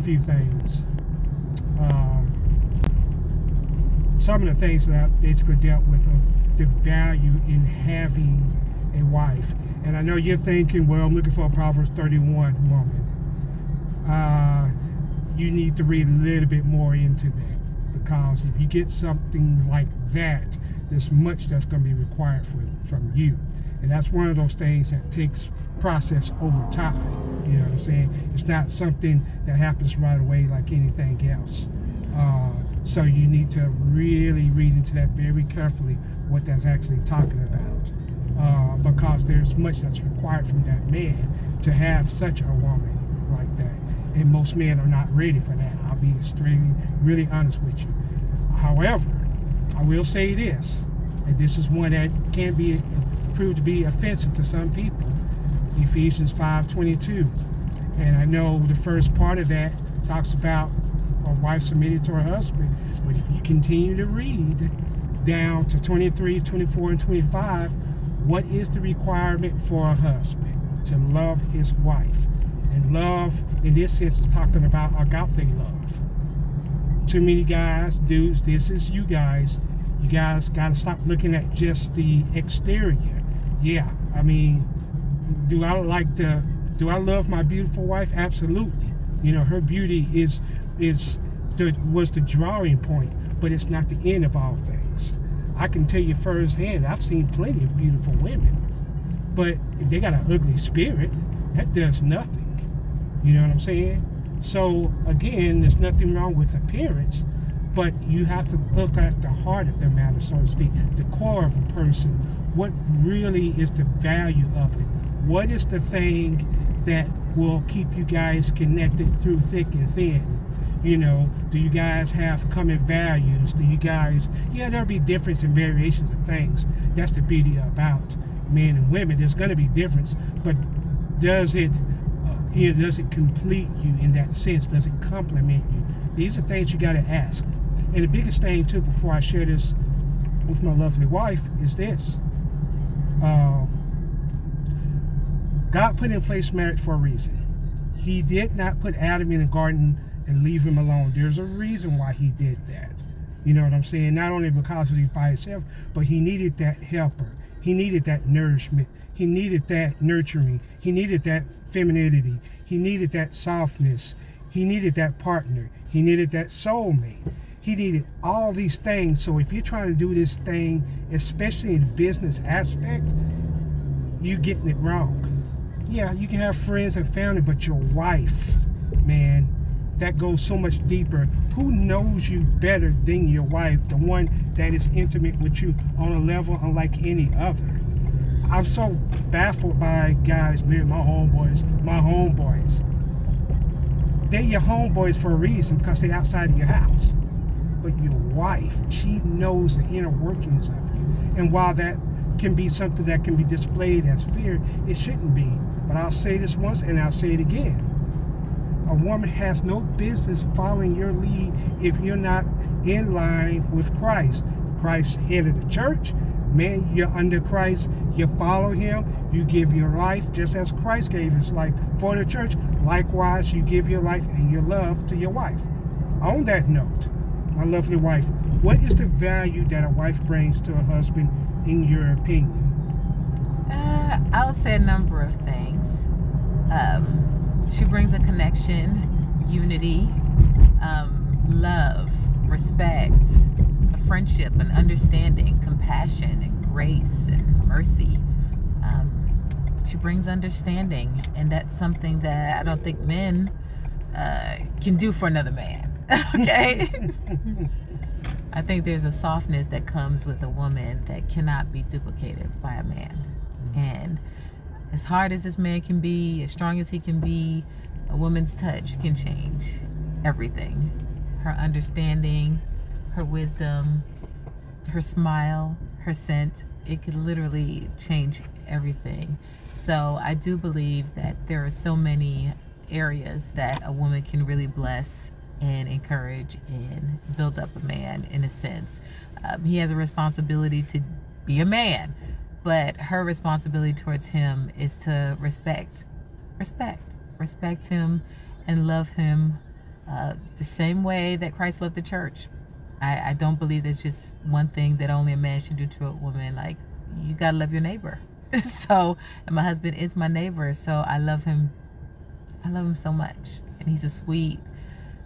few things. Some of the things that I basically dealt with are the value in having a wife. And I know you're thinking, well, I'm looking for a Proverbs 31 woman. You need to read a little bit more into that, because if you get something like that, there's much that's going to be required from you. And that's one of those things that takes process over time. You know what I'm saying? It's not something that happens right away like anything else. So you need to really read into that very carefully, what that's actually talking about. Because there's much that's required from that man to have such a woman like that. And most men are not ready for that. I'll be extremely, really honest with you. However, I will say this, and this is one that can be proved to be offensive to some people. Ephesians 5:22. And I know the first part of that talks about a wife submitted to her husband. But if you continue to read down to 23, 24, and 25, what is the requirement for a husband? To love his wife. And love, in this sense, is talking about agape love. Too many guys, dudes, this is you guys. You guys got to stop looking at just the exterior. Yeah, I mean, do I love my beautiful wife? Absolutely. You know, her beauty was the drawing point, but it's not the end of all things. I can tell you firsthand, I've seen plenty of beautiful women, but if they got an ugly spirit, that does nothing. You know what I'm saying? So again, there's nothing wrong with appearance, but you have to look at the heart of the matter, so to speak, the core of a person. What really is the value of it? What is the thing that will keep you guys connected through thick and thin? You know, do you guys have common values? Do you guys, there'll be difference and variations of things. That's the beauty about men and women. There's going to be difference, but does it complete you in that sense? Does it complement you? These are things you got to ask. And the biggest thing too, before I share this with my lovely wife, is this. God put in place marriage for a reason. He did not put Adam in a garden and leave him alone. There's a reason why he did that. You know what I'm saying? Not only because he was by himself, but he needed that helper. He needed that nourishment. He needed that nurturing. He needed that femininity. He needed that softness. He needed that partner. He needed that soulmate. He needed all these things. So if you're trying to do this thing, especially in the business aspect, you're getting it wrong. Yeah, you can have friends and family, but your wife, man, that goes so much deeper. Who knows you better than your wife, the one that is intimate with you on a level unlike any other? I'm so baffled by guys, man, my homeboys. They're your homeboys for a reason, because they're outside of your house. But your wife, she knows the inner workings of you. And while that can be something that can be displayed as fear, it shouldn't be. But I'll say this once and I'll say it again. A woman has no business following your lead if you're not in line with Christ. Christ, head of the church. Man, you're under Christ. You follow him. You give your life just as Christ gave his life for the church. Likewise, you give your life and your love to your wife. On that note, my lovely wife, what is the value that a wife brings to a husband in your opinion? I'll say a number of things. She brings a connection, unity, love, respect, a friendship, an understanding, compassion, and grace, and mercy. She brings understanding, and that's something that I don't think men can do for another man. Okay? I think there's a softness that comes with a woman that cannot be duplicated by a man. And as hard as this man can be, as strong as he can be, a woman's touch can change everything. Her understanding, her wisdom, her smile, her scent, it could literally change everything. So I do believe that there are so many areas that a woman can really bless and encourage and build up a man in a sense. He has a responsibility to be a man, but her responsibility towards him is to respect him and love him the same way that Christ loved the church. I don't believe there's just one thing that only a man should do to a woman. Like, you gotta love your neighbor. So, and my husband is my neighbor, so I love him. I love him so much, and he's a sweet,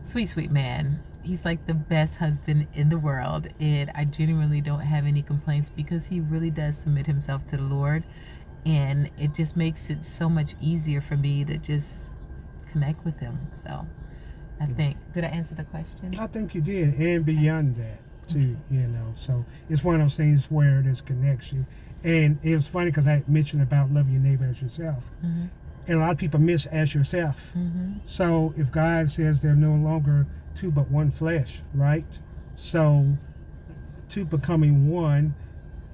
sweet, sweet man. He's like the best husband in the world, and I genuinely don't have any complaints because he really does submit himself to the Lord, and it just makes it so much easier for me to just connect with him. So I think, did I answer the question? I think you did, and beyond that too, So it's one of those things where there's connection. And it was funny because I mentioned about loving your neighbor as yourself. Mm-hmm. And a lot of people miss as yourself. Mm-hmm. So if God says they're no longer two but one flesh, right? So two becoming one,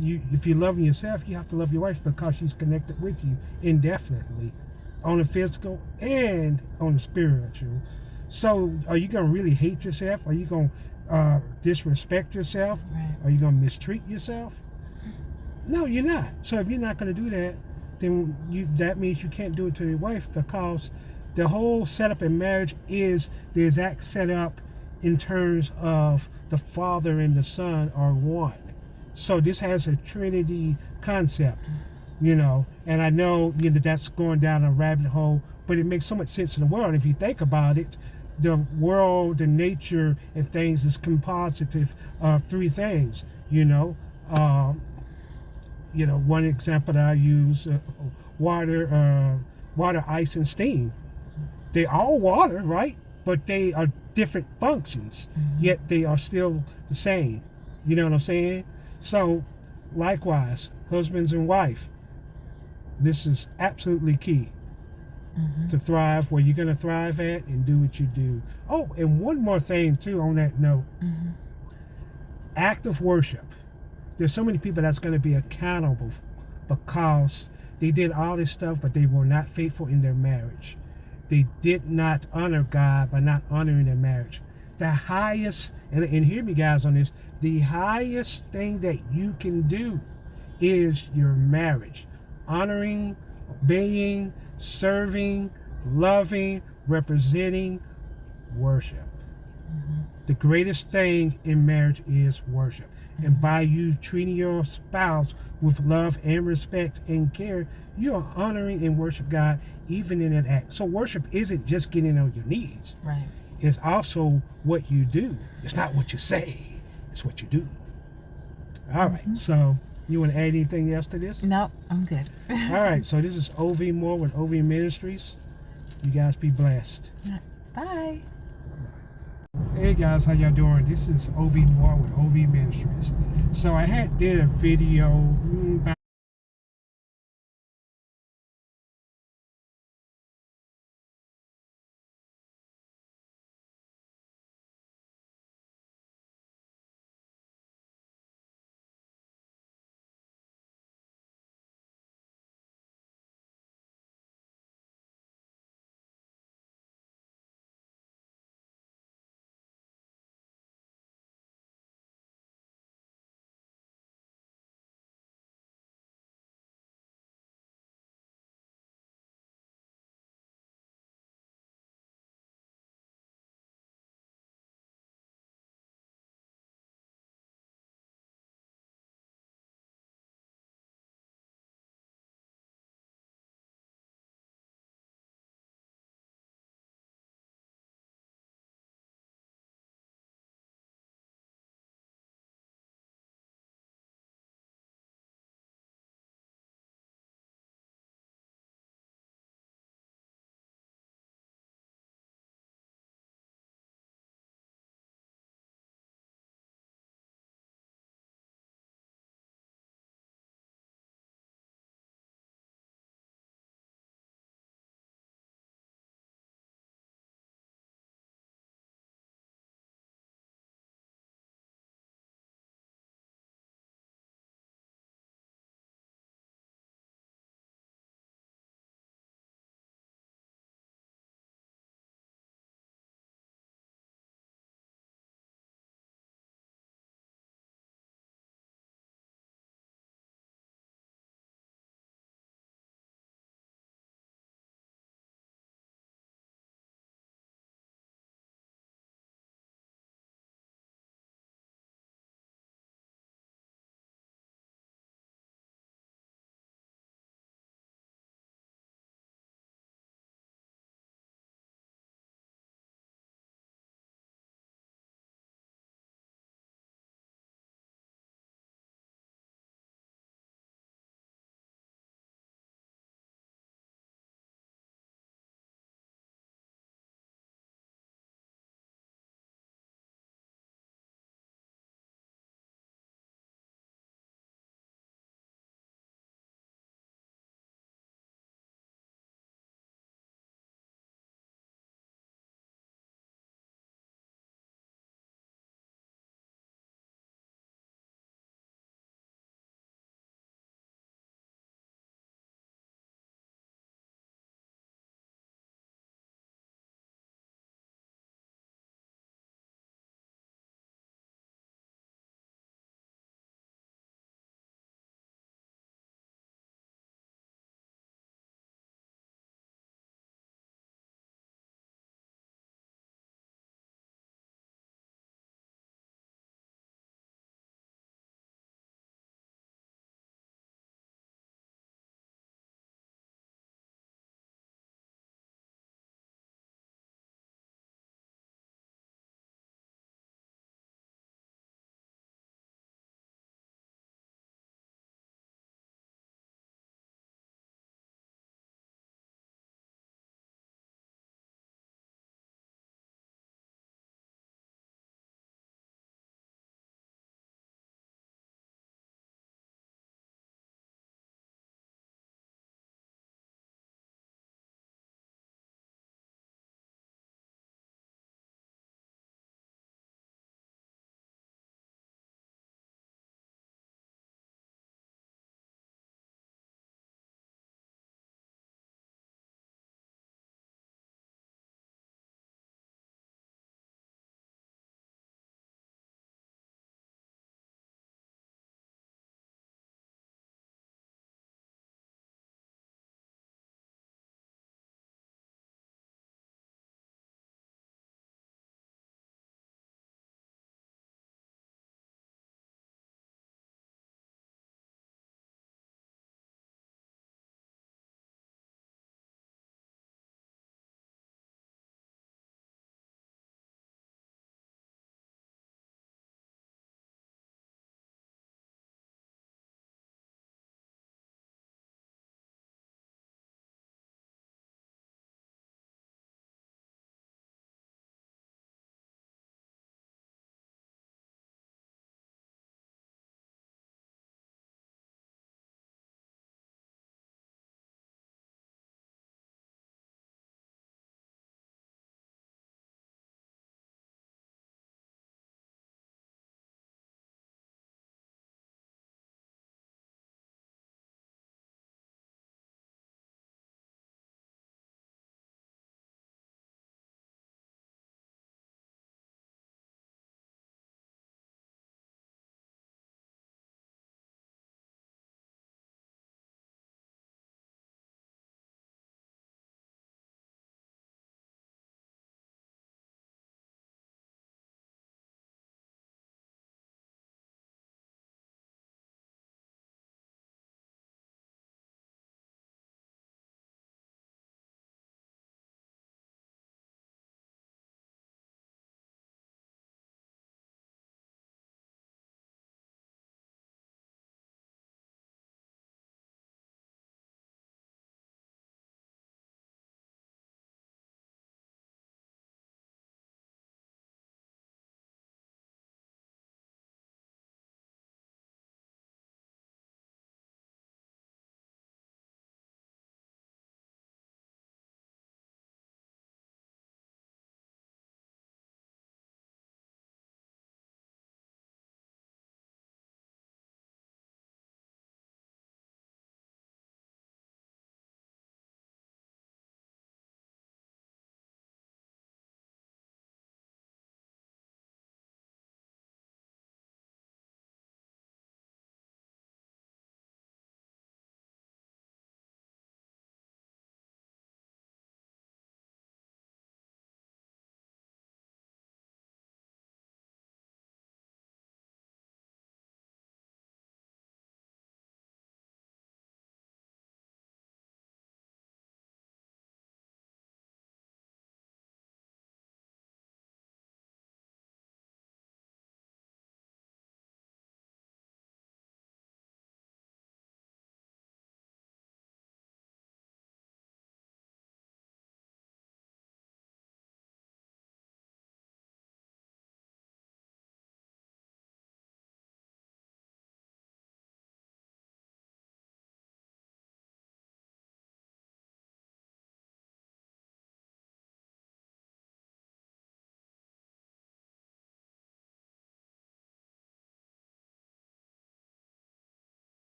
if you're loving yourself, you have to love your wife because she's connected with you indefinitely on the physical and on the spiritual. So are you going to really hate yourself? Are you going to disrespect yourself? Right. Are you going to mistreat yourself? No, you're not. So if you're not going to do that, then that means you can't do it to your wife, because the whole setup in marriage is the exact setup in terms of the Father and the Son are one. So this has a Trinity concept, and I know that's going down a rabbit hole, but it makes so much sense in the world. If you think about it, the world, the nature, and things is compositive of three things, one example that I use, water, ice, and steam. They all water, right? But they are different functions, yet they are still the same. You know what I'm saying? So, likewise, husbands and wife, this is absolutely key to thrive where you're going to thrive at and do what you do. Oh, and one more thing, too, on that note. Active worship. There's so many people that's going to be accountable because they did all this stuff, but they were not faithful in their marriage. They did not honor God by not honoring their marriage. The highest, and hear me guys on this, the highest thing that you can do is your marriage. Honoring, obeying, serving, loving, representing, worship. The greatest thing in marriage is worship. And by you treating your spouse with love and respect and care, you are honoring and worship God even in that act. So worship isn't just getting on your knees. Right. It's also what you do. It's not what you say. It's what you do. All right. So you want to add anything else to this? No, I'm good. All right. So this is OV Moore with OV Ministries. You guys be blessed. Bye. Hey guys, how y'all doing? This is OV Moore with OV Ministries. So I did a video